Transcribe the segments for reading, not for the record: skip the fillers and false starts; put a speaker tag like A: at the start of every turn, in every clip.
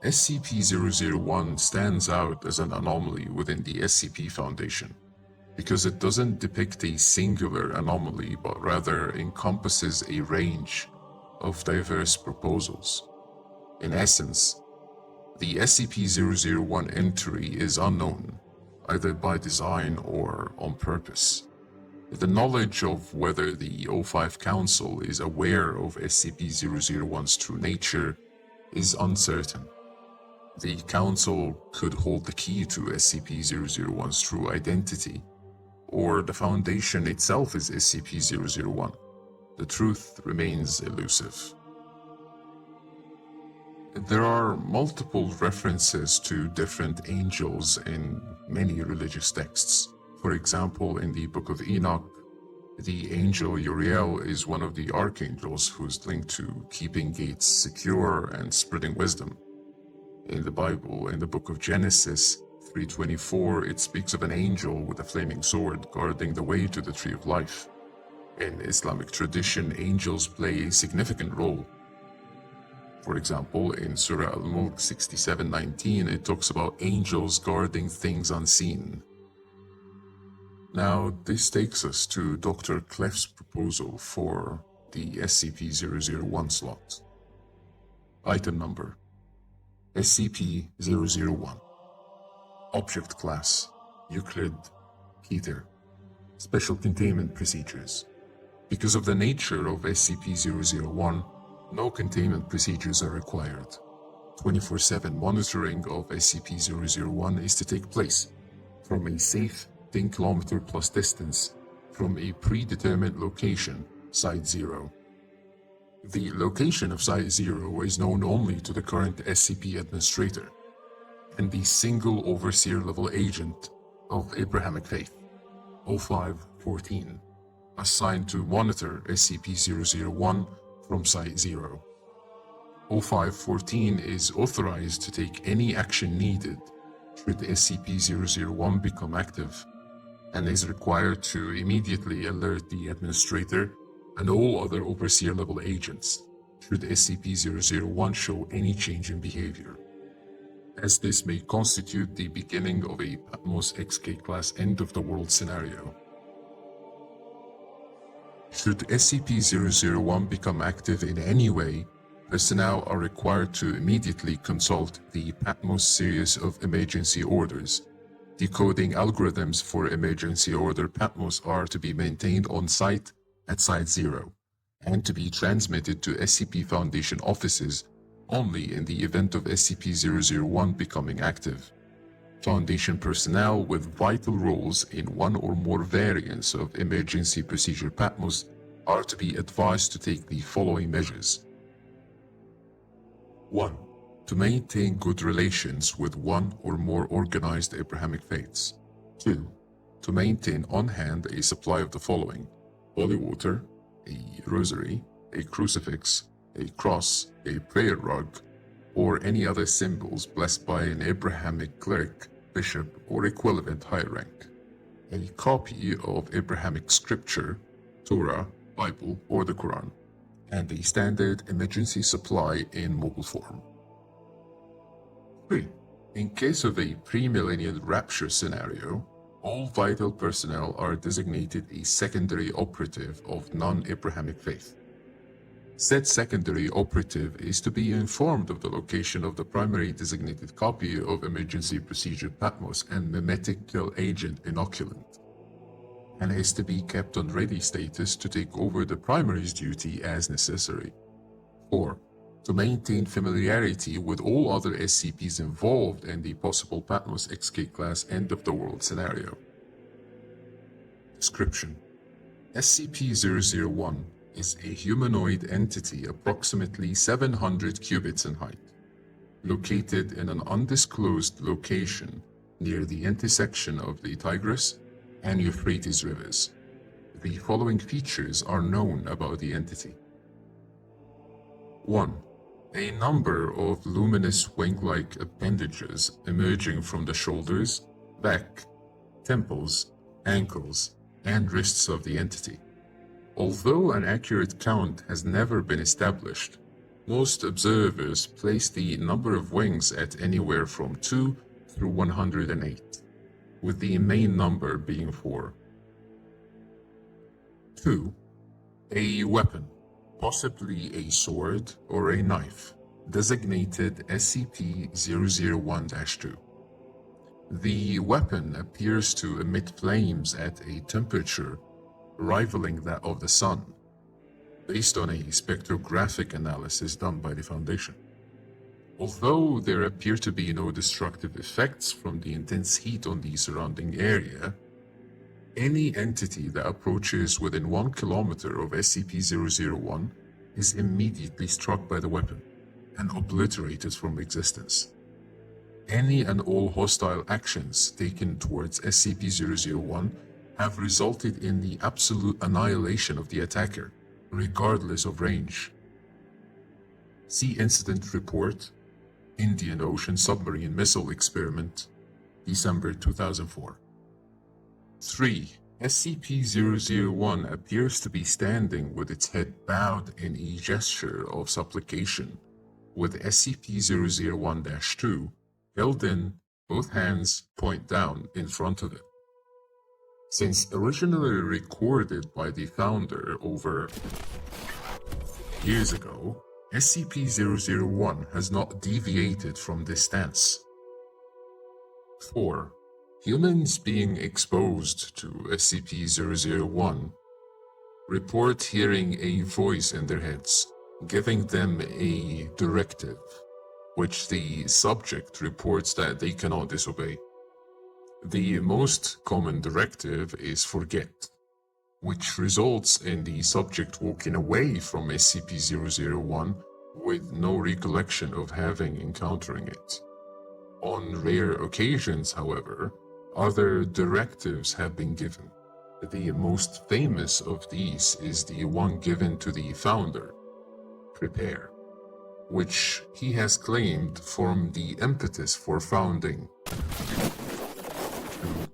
A: SCP-001 stands out as an anomaly within the SCP Foundation because it doesn't depict a singular anomaly but rather encompasses a range of diverse proposals. In essence, the SCP-001 entry is unknown, either by design or on purpose. The knowledge of whether the O5 Council is aware of SCP-001's true nature is uncertain. The Council could hold the key to SCP-001's true identity, or the Foundation itself is SCP-001. The truth remains elusive. There are multiple references to different angels in many religious texts. For example, in the Book of Enoch, the angel Uriel is one of the archangels who's linked to keeping gates secure and spreading wisdom. In the Bible, in the Book of Genesis 3:24, it speaks of an angel with a flaming sword guarding the way to the Tree of Life. In Islamic tradition, angels play a significant role. For example, in Surah Al-Mulk 67:19, it talks about angels guarding things unseen. Now, this takes us to Dr. Clef's proposal for the SCP-001 slot. Item number: SCP-001. Object Class: Euclid Keter. Special Containment Procedures. Because of the nature of SCP-001, no containment procedures are required. 24/7 monitoring of SCP-001 is to take place from a safe 10 km plus distance from a predetermined location, Site 0. The location of Site 0 is known only to the current SCP administrator and the single overseer level agent of Abrahamic Faith, O5-14, assigned to monitor SCP-001 from Site 0. O5-14 is authorized to take any action needed should SCP-001 become active, and is required to immediately alert the administrator and all other overseer-level agents should SCP-001 show any change in behavior, as this may constitute the beginning of a Patmos XK-class end-of-the-world scenario. Should SCP-001 become active in any way, personnel are required to immediately consult the Patmos series of emergency orders. Decoding algorithms for emergency order Patmos are to be maintained on site at Site 0 and to be transmitted to SCP Foundation offices only in the event of SCP-001 becoming active. Foundation personnel with vital roles in one or more variants of emergency procedure Patmos are to be advised to take the following measures. 1. To maintain good relations with one or more organized Abrahamic faiths. 2. To maintain on hand a supply of the following: holy water, a rosary, a crucifix, a cross, a prayer rug, or any other symbols blessed by an Abrahamic cleric, bishop, or equivalent higher rank. A copy of Abrahamic scripture, Torah, Bible, or the Quran, and a standard emergency supply in mobile form. 3. In case of a premillennial rapture scenario, all vital personnel are designated a secondary operative of non-Abrahamic faith. Said secondary operative is to be informed of the location of the primary designated copy of emergency procedure Patmos and mimetic kill agent inoculant, and is to be kept on ready status to take over the primary's duty as necessary. 4. To maintain familiarity with all other SCPs involved in the possible Patmos XK-class end-of-the-world scenario. Description: SCP-001 is a humanoid entity approximately 700 cubits in height, located in an undisclosed location near the intersection of the Tigris and Euphrates rivers. The following features are known about the entity. 1. A number of luminous wing-like appendages emerging from the shoulders, back, temples, ankles, and wrists of the entity. Although an accurate count has never been established, Most observers place the number of wings at anywhere from 2 through 108, with the main number being 4. 2. A weapon, possibly a sword or a knife, designated SCP-001-2. The weapon appears to emit flames at a temperature rivaling that of the Sun, based on a spectrographic analysis done by the Foundation. Although there appear to be no destructive effects from the intense heat on the surrounding area, any entity that approaches within 1 kilometer of SCP-001 is immediately struck by the weapon and obliterated from existence. Any and all hostile actions taken towards SCP-001 have resulted in the absolute annihilation of the attacker, regardless of range. See Incident Report, Indian Ocean Submarine Missile Experiment, December 2004. 3. SCP-001 appears to be standing with its head bowed in a gesture of supplication, with SCP-001-2 held in both hands point down in front of it. Since originally recorded by the founder over years ago, SCP-001 has not deviated from this stance. 4. Humans being exposed to SCP-001 report hearing a voice in their heads, giving them a directive, which the subject reports that they cannot disobey. The most common directive is forget, which results in the subject walking away from SCP-001 with no recollection of having encountering it. On rare occasions, however, other directives have been given. The most famous of these is the one given to the founder, prepare, which he has claimed formed the impetus for founding, to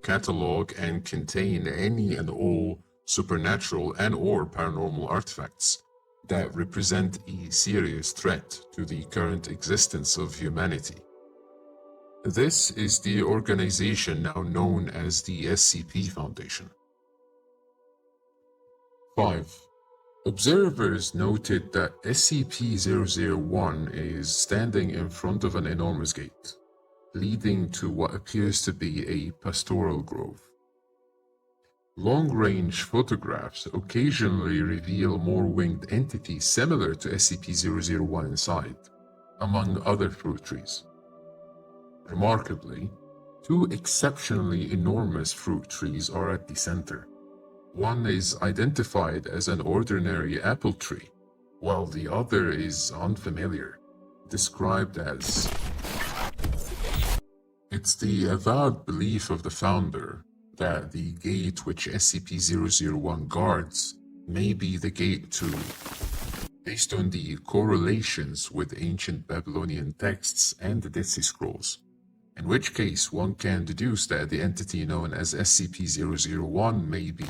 A: catalog and contain any and all supernatural and/or paranormal artifacts that represent a serious threat to the current existence of humanity. This is the organization now known as the SCP Foundation. 5. Observers noted that SCP-001 is standing in front of an enormous gate, leading to what appears to be a pastoral grove. Long-range photographs occasionally reveal more winged entities similar to SCP-001 inside, among other fruit trees. Remarkably, 2 exceptionally enormous fruit trees are at the center. One is identified as an ordinary apple tree, while the other is unfamiliar, described as... It's the avowed belief of the founder that the gate which SCP-001 guards may be the gate to, based on the correlations with ancient Babylonian texts and the Dead Sea Scrolls, in which case one can deduce that the entity known as SCP-001 may be.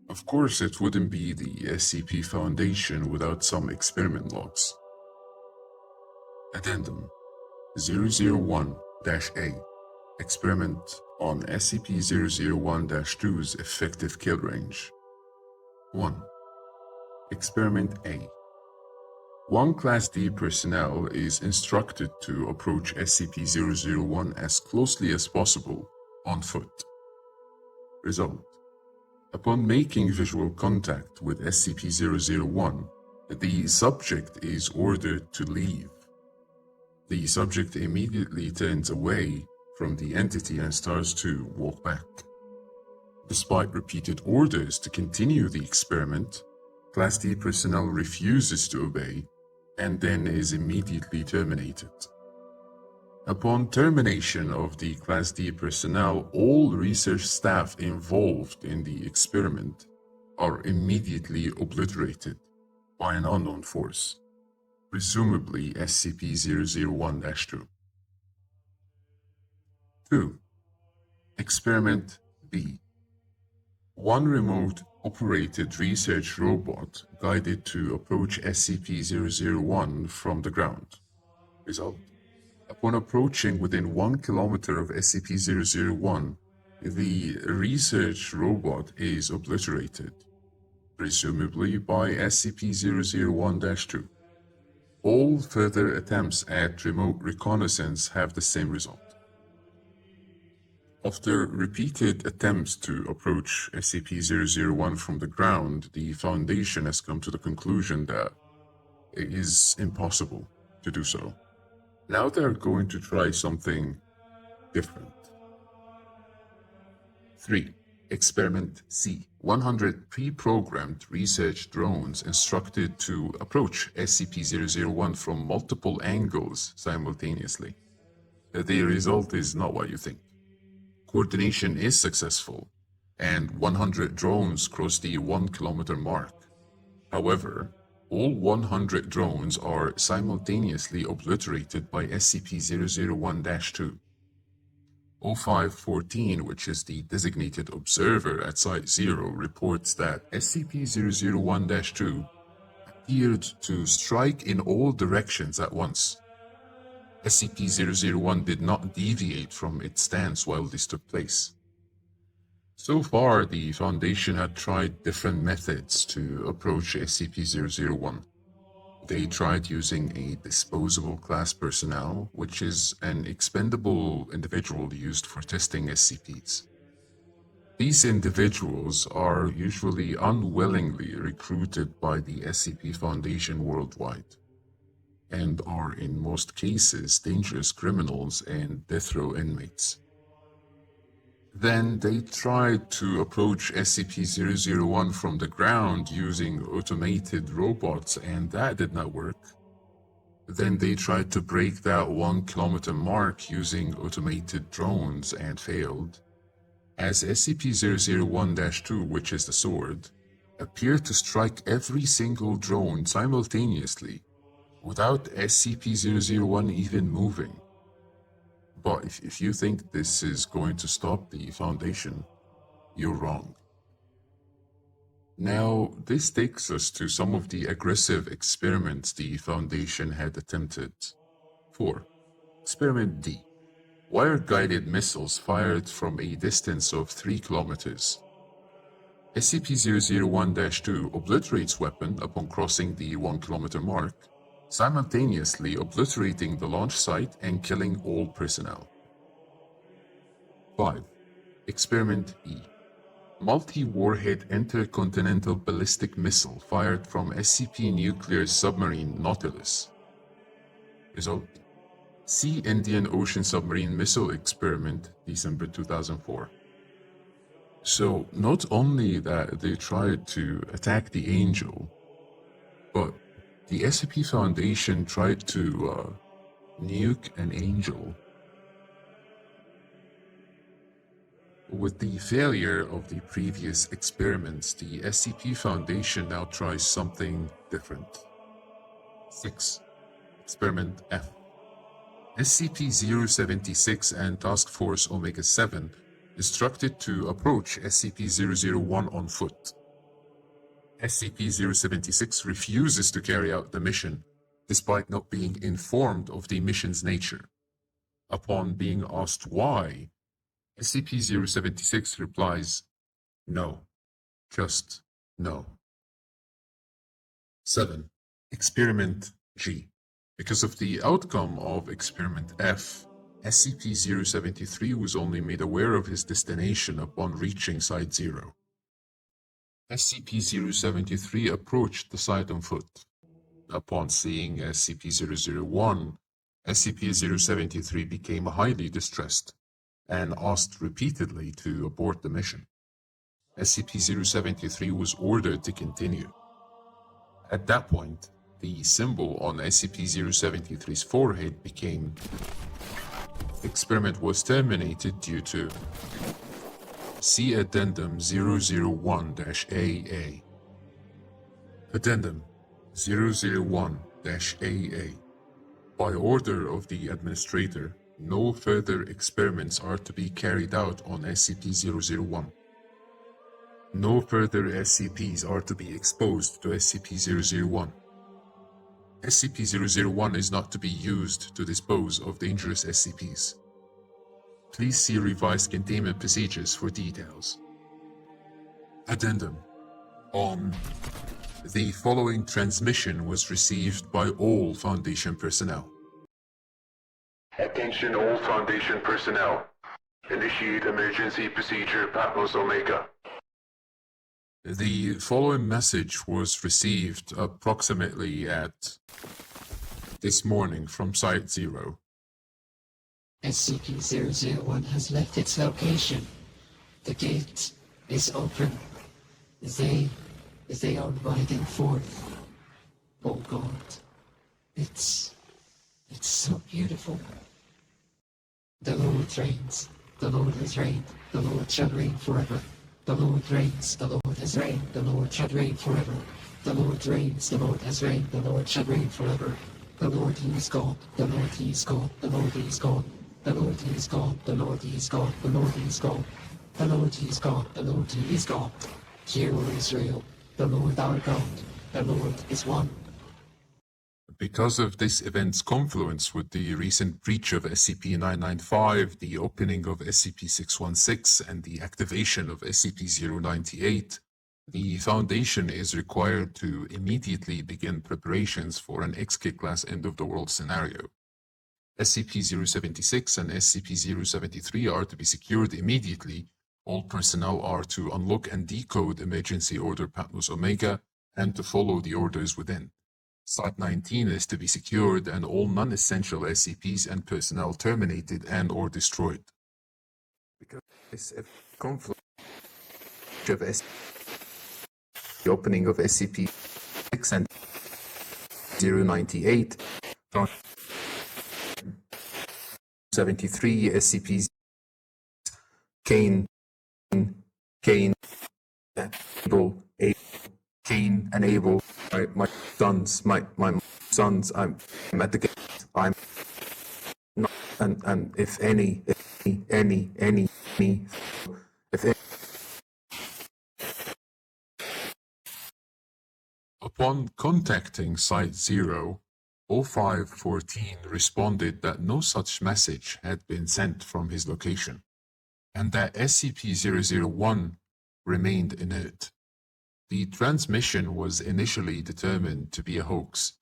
A: Of course, it wouldn't be the SCP Foundation without some experiment logs. Addendum 001-A Experiment on SCP-001-2's effective kill range. 1. Experiment A. 1 Class D personnel is instructed to approach SCP-001 as closely as possible on foot. Result: upon making visual contact with SCP-001, the subject is ordered to leave. The subject immediately turns away from the entity and starts to walk back. Despite repeated orders to continue the experiment, Class D personnel refuses to obey and then is immediately terminated. Upon termination of the Class D personnel, all research staff involved in the experiment are immediately obliterated by an unknown force, presumably SCP-001-2. 2. Experiment B. 1 remote operated research robot guided to approach SCP-001 from the ground. Result: upon approaching within 1 kilometer of SCP-001, the research robot is obliterated, presumably by SCP-001-2. All further attempts at remote reconnaissance have the same result. After repeated attempts to approach SCP-001 from the ground, the Foundation has come to the conclusion that it is impossible to do so. Now they're going to try something different. 3. Experiment C. 100 pre-programmed research drones instructed to approach SCP-001 from multiple angles simultaneously. The result is not what you think. Coordination is successful, and 100 drones cross the 1 kilometer mark. However, all 100 drones are simultaneously obliterated by SCP-001-2. 0514, which is the designated observer at Site 0, reports that SCP-001-2 appeared to strike in all directions at once. SCP-001 did not deviate from its stance while this took place. So far, the Foundation had tried different methods to approach SCP-001. They tried using a disposable class personnel, which is an expendable individual used for testing SCPs. These individuals are usually unwillingly recruited by the SCP Foundation worldwide, and are in most cases dangerous criminals and death row inmates. Then they tried to approach SCP-001 from the ground using automated robots, and that did not work. Then they tried to break that 1 kilometer mark using automated drones and failed, as SCP-001-2, which is the sword, appeared to strike every single drone simultaneously, without SCP-001 even moving. But if you think this is going to stop the Foundation, you're wrong. Now, this takes us to some of the aggressive experiments the Foundation had attempted. 4. Experiment D. Wire-guided missiles fired from a distance of 3 kilometers. SCP-001-2 obliterates weapon upon crossing the 1 kilometer mark, simultaneously obliterating the launch site and killing all personnel. 5. Experiment E. Multi-warhead intercontinental ballistic missile fired from SCP nuclear submarine Nautilus. Result: Sea Indian Ocean Submarine Missile Experiment, December 2004. So not only that they tried to attack the Angel, but the SCP Foundation tried to nuke an Angel. With the failure of the previous experiments, the SCP Foundation now tries something different. 6. Experiment F. SCP-076 and Task Force Omega 7 instructed to approach SCP-001 on foot. SCP-076 refuses to carry out the mission, despite not being informed of the mission's nature. Upon being asked why, SCP-076 replies, "No. Just no." 7. Experiment G. Because of the outcome of Experiment F, SCP-073 was only made aware of his destination upon reaching Site 0. SCP-073 approached the site on foot. Upon seeing SCP-001, SCP-073 became highly distressed and asked repeatedly to abort the mission. SCP-073 was ordered to continue. At that point, the symbol on SCP-073's forehead became. The experiment was terminated due to See Addendum 001-AA. Addendum 001-AA. By order of the Administrator, no further experiments are to be carried out on SCP-001. No further SCPs are to be exposed to SCP-001. SCP-001 is not to be used to dispose of dangerous SCPs. Please see revised containment procedures for details. Addendum. The following transmission was received by all Foundation personnel. Attention all Foundation personnel. Initiate emergency procedure Patmos Omega. The following message was received approximately at this morning from Site 0.
B: SCP-001 has left its location. The gate is open. They are riding forth. Oh God, it's so beautiful. The Lord reigns. The Lord has reigned. The Lord shall reign forever. The Lord reigns. The Lord has reigned. The Lord shall reign forever. The Lord reigns. The Lord has reigned. The Lord shall reign forever. The Lord He is God. The Lord He is God. The Lord He is God. The Lord He is God. The Lord He is God. The Lord He is God. The Lord He is God. The Lord He is God. Hear, O Israel, the Lord our God. The Lord is one.
A: Because of this event's confluence with the recent breach of SCP-995, the opening of SCP-616, and the activation of SCP-098, the Foundation is required to immediately begin preparations for an XK-class end-of-the-world scenario. SCP-076 and SCP-073 are to be secured immediately. All personnel are to unlock and decode Emergency Order Patmos Omega and to follow the orders within. Site 19 is to be secured and all non-essential SCPs and personnel terminated and or destroyed. Because this conflict of the opening of SCP-6 and 098, 73 SCPs, Cain, enable my sons, I'm at the gate, I'm not, and if any, Upon contacting Site 0, 0514 responded that no such message had been sent from his location, and that SCP-001 remained inert. The transmission was initially determined to be a hoax.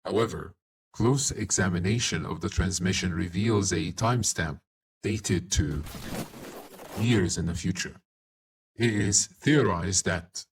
A: However, close examination of the transmission reveals a timestamp dated to years in the future. It is theorized that